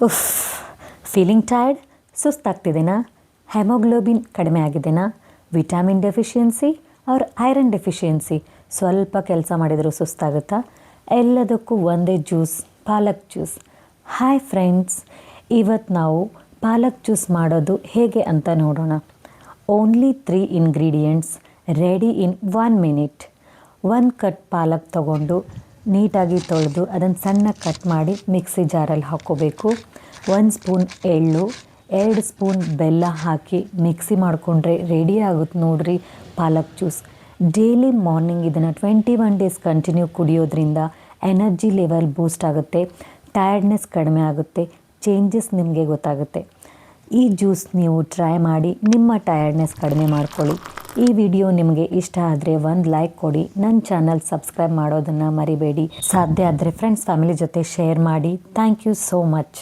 ಉಫ್, feeling tired? ಸುಸ್ತಾಗ್ತಿದೆನಾ? Haemoglobin ಕಡಿಮೆ ಆಗಿದೆನಾ? Vitamin deficiency or iron deficiency? ಸ್ವಲ್ಪ ಕೆಲಸ ಮಾಡಿದರೂ ಸುಸ್ತಾಗುತ್ತಾ? ಎಲ್ಲದಕ್ಕೂ ಒಂದೇ ಜ್ಯೂಸ್, ಪಾಲಕ್ ಜ್ಯೂಸ್. ಹಾಯ್ ಫ್ರೆಂಡ್ಸ್, ಇವತ್ತು ನಾವು ಪಾಲಕ್ ಜ್ಯೂಸ್ ಮಾಡೋದು ಹೇಗೆ ಅಂತ ನೋಡೋಣ. Only 3 ingredients ready in 1 minute. 1 ಕಟ್ ಪಾಲಕ್ ತೊಗೊಂಡು ನೀಟಾಗಿ ತೊಳೆದು ಅದನ್ನು ಸಣ್ಣ ಕಟ್ ಮಾಡಿ ಮಿಕ್ಸಿ ಜಾರಲ್ಲಿ ಹಾಕ್ಕೋಬೇಕು. 1 ಸ್ಪೂನ್ ಎಳ್ಳು, 2 ಸ್ಪೂನ್ ಬೆಲ್ಲ ಹಾಕಿ ಮಿಕ್ಸಿ ಮಾಡಿಕೊಂಡ್ರೆ ರೆಡಿ ಆಗುತ್ತೆ ನೋಡ್ರಿ ಪಾಲಕ್ ಜ್ಯೂಸ್. ಡೈಲಿ ಮಾರ್ನಿಂಗ್ ಇದನ್ನು 21 ಡೇಸ್ ಕಂಟಿನ್ಯೂ ಕುಡಿಯೋದ್ರಿಂದ ಎನರ್ಜಿ ಲೆವೆಲ್ ಬೂಸ್ಟ್ ಆಗುತ್ತೆ, ಟಯರ್ಡ್ನೆಸ್ ಕಡಿಮೆ ಆಗುತ್ತೆ, ಚೇಂಜಸ್ ನಿಮಗೆ ಗೊತ್ತಾಗುತ್ತೆ. ಈ ಜ್ಯೂಸ್ ನೀವು ಟ್ರೈ ಮಾಡಿ ನಿಮ್ಮ ಟಯರ್ಡ್ನೆಸ್ ಕಡಿಮೆ ಮಾಡ್ಕೊಳ್ಳಿ. ಈ ವಿಡಿಯೋ ನಿಮಗೆ ಇಷ್ಟ ಆದರೆ ಒಂದು ಲೈಕ್ ಕೊಡಿ. ನನ್ನ ಚಾನಲ್ ಸಬ್ಸ್ಕ್ರೈಬ್ ಮಾಡೋದನ್ನು ಮರಿಬೇಡಿ. ಸಾಧ್ಯ ಆದರೆ ಫ್ರೆಂಡ್ಸ್ ಫ್ಯಾಮಿಲಿ ಜೊತೆ ಶೇರ್ ಮಾಡಿ. Thank you so much.